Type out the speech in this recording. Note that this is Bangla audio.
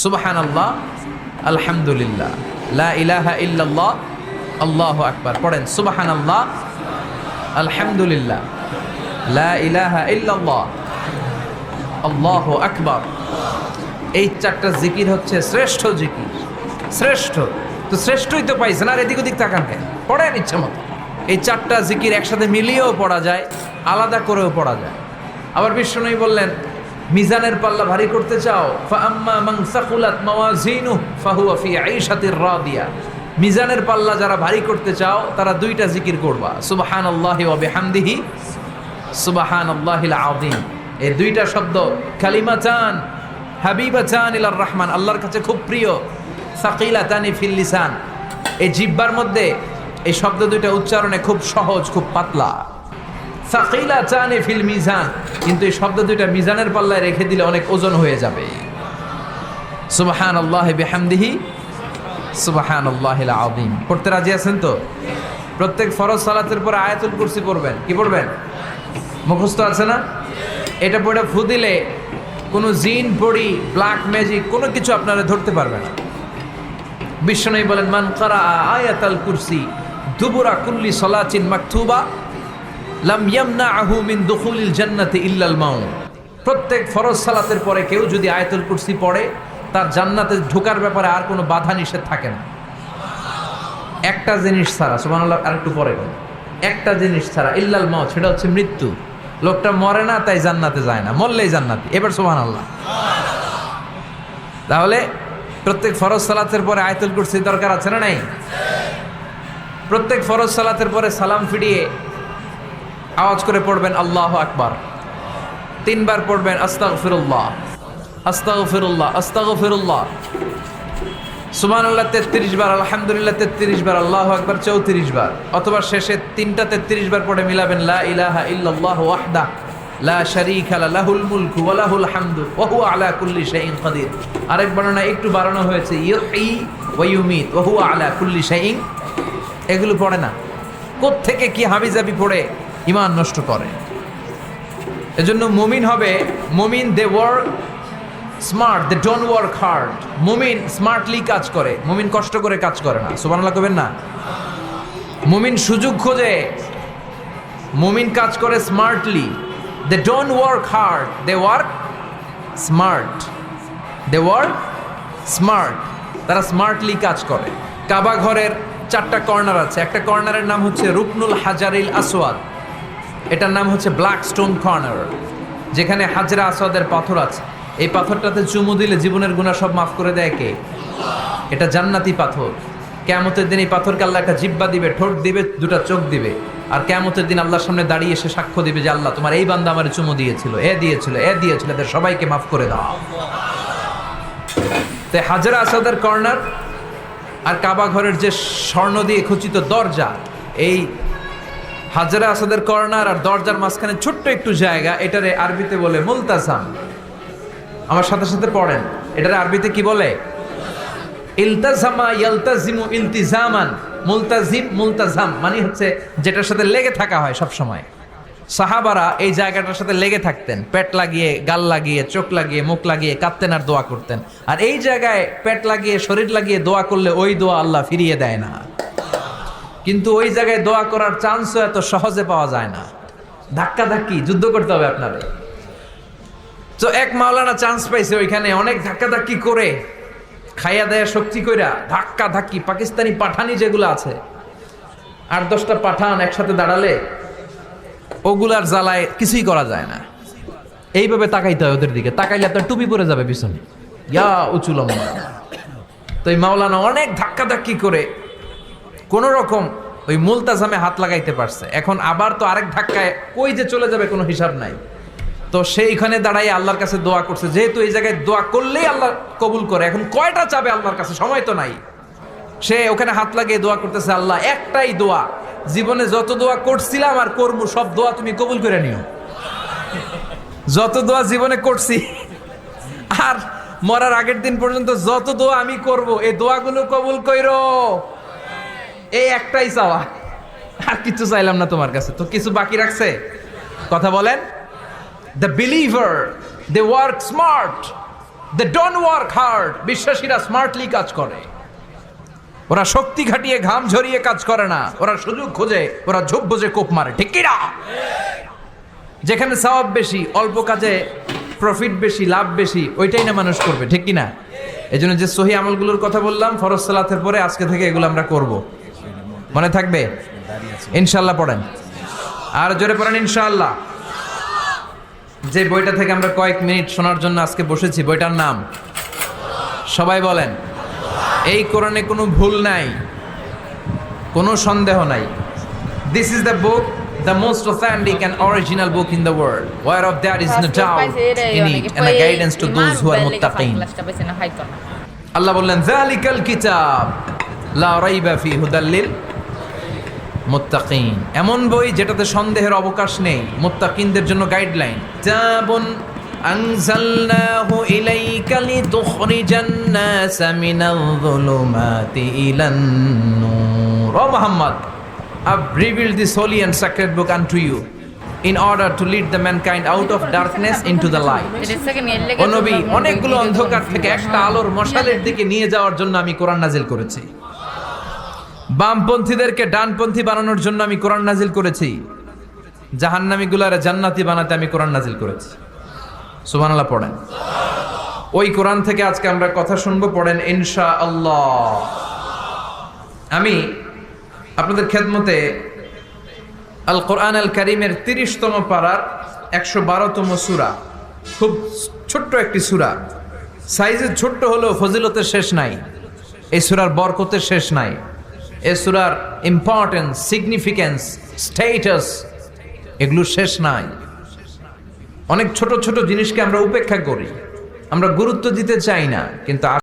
সুবহানাল্লাহ, আলহামদুলিল্লাহ, লা ইলাহা ইল্লাল্লাহ, আল্লাহু আকবার। পড়েন সুবহানাল্লাহ, আলহামদুলিল্লাহ, লা ইলাহা ইল্লাল্লাহ, আল্লাহু আকবার। এই চারটা জিকির হচ্ছে শ্রেষ্ঠ জিকির, শ্রেষ্ঠ। তো শ্রেষ্ঠই তো পাইছেন, আর এদিক ওদিক তাকান কেন? পড়েন ইচ্ছা মতো। এই চারটা জিকির একসাথে মিলিয়েও পড়া যায়, আলাদা করেও পড়া যায়। আবার বিষ্ণুই বললেন, মিজানের পাল্লা ভারী করতে চাও, ফাআম্মা মান সাকুলাত মাওয়াজিনুহু ফাহুয়া ফি আইশাতির রাদিয়া। মিজানের পাল্লা যারা ভারী করতে চাও তারা দুইটা জিকির করবা, সুবহানাল্লাহি ওয়া বিহামদিহি, সুবহানাল্লাহিল আযীম। এই দুইটা শব্দ কালিমাতান হাবিবাতান ইলার রহমান, আল্লাহর কাছে খুব প্রিয়। সাকিলাতানি ফিল লিসান, এই জিহ্বার মধ্যে এই শব্দ দুইটা উচ্চারণে খুব সহজ, খুব পাতলা। সাকিলাতানি ফিল মিজান, কিন্তু এই শব্দ দুইটা মিজানের পাল্লায় রেখে দিলে অনেক ওজন হয়ে যাবে। সুবহানাল্লাহি বিহামদিহি, সুবহানাল্লাহিল আযীম। পড়তে রাজি আছেন তো? প্রত্যেক ফরজ সালাতের পর আয়াতুল কুরসি পড়বেন। কি পড়বেন? মুখস্থ আছে না? এটা পড়ে ফু দিলে কোনো জিন পড়ি, ব্ল্যাক ম্যাজিক কোনো কিছু আপনারা ধরতে পারবে না। বিষ্ণু বলেন, মান কারা আয়াতাল কুরসি দুবুরা কুল্লি সালাতিন মাকতুবা লাম ইয়ামনাহু মিন দুখুলিল জান্নাতি ইল্লাল মাউত। প্রত্যেক ফরজ সালাতের পরে কেউ যদি আয়াতুল কুরসি পড়ে, তার জান্নাতে ঢোকার ব্যাপারে আর কোনো বাধা নিষেধ থাকে না। একটা জিনিস ছাড়া, সুবহানাল্লাহ, আরেকটু পরে একটা জিনিস ছাড়া, ইল্লাল মাউত, সেটা হচ্ছে মৃত্যু। লোকটা মরে না তাই জান্নাতে যায় না, মরলেই জান্নাতি। এবার সুবহানাল্লাহ। তাহলে প্রত্যেক ফরজ সালাতের পরে আয়াতুল কুরসি দরকার আছে না নাই? প্রত্যেক ফরজ সালাতের পরে সালাম ফিরিয়ে আওয়াজ করে পড়বেন আল্লাহু আকবার। 3 বার পড়বেন আস্তাগফিরুল্লাহ, আস্তাগফিরুল্লাহ, আস্তাগফিরুল্লাহ। সুবহানাল্লাহ 33 বার, আলহামদুলিল্লাহ 33 বার, আল্লাহু আকবার 34 বার। অথবা শেষে 3টা 33 বার পড়ে মিলাবেন লা ইলাহা ইল্লাল্লাহু ওয়াহদাহু লা শারীকা লাহুল মুলকু ওয়া লাহুল হামদু ওয়া হুয়া আলা কুল্লি শাইইন কাদির। আরেক বর্ণনা একটু বাড়ানো হয়েছে, ইউহয়ী ওয়া ইউমীত ওয়া হুয়া আলা কুল্লি শাইইন। এগুলো পড়ে না, কোত্থেকে কি হাবিজাবি পড়ে ঈমান নষ্ট করে। এজন্য মুমিন হবে, মুমিন they work smart, they don't work hard. মুমিন স্মার্টলি কাজ করে, মুমিন কষ্ট করে কাজ করে না। সুবহানাল্লাহ কবেন না? মুমিন সুযোগ খোঁজে, মুমিন কাজ করে smartly. They don't work hard, they work smart, they work smart. তারা স্মার্টলি কাজ করে। কাবা ঘরের 4টা কর্নার আছে। একটা কর্নারের নাম হচ্ছে রুকনুল হাজারিল আসওয়াদ, এটার নাম হচ্ছে ব্ল্যাক স্টোন কর্নার, যেখানে হাজরা আসওয়াদের পাথর আছে। এই পাথরটাতে চুমু দিলে জীবনের গুনাহ সব মাফ করে দেয় কে? এটা জান্নাতি পাথর। কিয়ামতের দিন এই পাথরকে আল্লাহ একটা জিহ্বা দিবে, ঠোঁট দিবে, 2টা চোখ দিবে। আর কিয়ামতের দিন আল্লাহর সামনে দাঁড়িয়ে এসে সাক্ষ্য দিবে যে আল্লাহ তোমার এই বান্দা আমারে চুমু দিয়েছিল, এ দিয়েছিল, এ দিয়েছিল, এদের সবাইকে মাফ করে দাও। তো হাজরা আসওয়াদের কর্নার আর কাবা ঘরের যে স্বর্ণ দিয়ে খচিত দরজা, এই হাজরা আসওয়াদের কর্নার আর দরজার মাঝখানে ছোট্ট একটু জায়গা, এটারে আরবিতে বলে মুলতাজাম। আমার সাথে সাথে পড়েন, এটারে আরবিতে কি বলে? ইলতাজামা ইয়ালতাজিমু ইলতিজামান। মুলতাজিম, মুলতাজাম মানে হচ্ছে যেটার সাথে লেগে থাকা হয় সব সময়। সাহাবারা এই জায়গাটার সাথে লেগে থাকতেন, পেট লাগিয়ে, গাল লাগিয়ে, চোখ লাগিয়ে, মুখ লাগিয়ে কাঁদতেন আর দোয়া করতেন। আর এই জায়গায় পেট লাগিয়ে, শরীর লাগিয়ে দোয়া করলে ওই দোয়া আল্লাহ ফিরিয়ে দেয় না। কিন্তু ওই জায়গায় দোয়া করার চান্সও এত সহজে পাওয়া যায় না, ধাক্কা ধাক্কি যুদ্ধ করতে হবে আপনাদের। তো এক মাওলানা চান্স পাইছে ওইখানে, অনেক ধাক্কা ধাক্কি করে, খাইয়া দেয়া শক্তি কইরা ধাক্কা ধাক্কি। পাকিস্তানি পাঠানি যেগুলো আছে, 8-10টা পাঠান একসাথে দাঁড়ালে ওগুলার জ্বালায় কিছুই করা যায় না। এইভাবে তাকাইতে হয় ওদের দিকে, তাকাইলে আপনার টুপি পরে যাবে পিছনে, ইয়া উঁচু লম্বা। তো এই মাওলানা অনেক ধাক্কা ধাক্কি করে কোন রকম ওই মুলতাজামে হাত লাগাইতে পারছে। এখন আবার তো আরেক ধাক্কায় কই যে চলে যাবে কোনো হিসাব নাই। তো সেইখানে দাঁড়াই আল্লাহর কাছে দোয়া করছে, যেহেতু এই জায়গায় দোয়া করলেই আল্লাহ কবুল করে, এখন কয়টা চাবে আল্লাহর কাছে, সময় তো নাই। সে ওখানে হাত লাগিয়ে দোয়া করতেছে, আল্লাহ একটাই দোয়া, জীবনে যত দোয়া করছিলাম আর করবো সব দোয়া তুমি কবুল করে নিও। যত দোয়া জীবনে করছি আর মরার আগের দিন পর্যন্ত যত দোয়া আমি করব, এই দোয়াগুলো কবুল কইরো। এই একটাই চাওয়া, আর কিছু চাইলাম না তোমার কাছে। তো কিছু বাকি রাখছে? কথা বলেন। The believer, they work smart, they don't work hard. বিশ্বাসীরা স্মার্টলি কাজ করে, ওরা শক্তি খাটিয়ে ঘাম ঝরিয়ে কাজ করে না, ওরা সুযোগ খোঁজে, ওরা ঝোপ বোঝে কোপ মারে, ঠিক কিনা? যেখানে সওয়াব বেশি, অল্প কাজে প্রফিট বেশি, লাভ বেশি, ওইটাই না মানুষ করবে, ঠিক কিনা? এই জন্য যে সহি আমলগুলোর কথা বললাম ফরজ সালাতের পরে, আজকে থেকে এগুলো আমরা করব। মনে থাকবে? ইনশাল্লাহ পড়েন, আর জোরে পড়েন ইনশাআল্লাহ। যে বইটা থেকে আমরা কয়েক মিনিট শোনার জন্য আজকে বসেছি, বইটার নাম সবাই বলেন। এই কোরআনে কোনো ভুল নাই, কোনো সন্দেহ নাই। This is the book, the most authentic and original book in the world, whereof there is no doubt in it and a guidance to those who are muttaqin. আল্লাহ বললেন যালিকাল কিতাব লা রাইবা ফিহি হুদাল লিল মুত্তাকিন। এমন বই যেটাতে সন্দেহের অবকাশ নেই, মুত্তাকিনদের জন্য গাইডলাইন। কিতাবুন আনজালনাহু ইলাইকা লিতুখরিজান নাসা মিনাল যুলুমাতি ইলান নূর। ও Muhammad, I've revealed this holy and sacred book unto you in order to lead the mankind out of darkness into the light. ও নবী, অনেকগুলো অন্ধকার থেকে একটা আলোর মশালের দিকে নিয়ে যাওয়ার জন্য আমি কোরআন নাজিল করেছি। বামপন্থীদেরকে ডানপন্থী বানানোর জন্য আমি কোরআন নাজিল করেছি। জাহান্নামীগুলারে জান্নাতি বানাতে আমি কোরআন নাজিল করেছি। সুবহানাল্লাহ পড়েন। ওই কোরআন থেকে আজকে আমরা কথা শুনবো, পড়েন ইনশাআল্লাহ। আমি আপনাদের খেদমতে আল কোরআন আল কারীমের 30তম পারার 112তম সূরা, খুব ছোট্ট একটি সূরা। সাইজে ছোট্ট হলেও ফজিলতের শেষ নাই, এই সূরার বরকতের শেষ নাই। এই সূরার ইম্পর্টেন্স, সিগনিফিকেন্স, স্ট্যাটাস, এগুলো শেষ নাই। অনেক ছোট ছোট জিনিসকে আমরা উপেক্ষা করি, আমরা গুরুত্ব দিতে চাই না, কিন্তু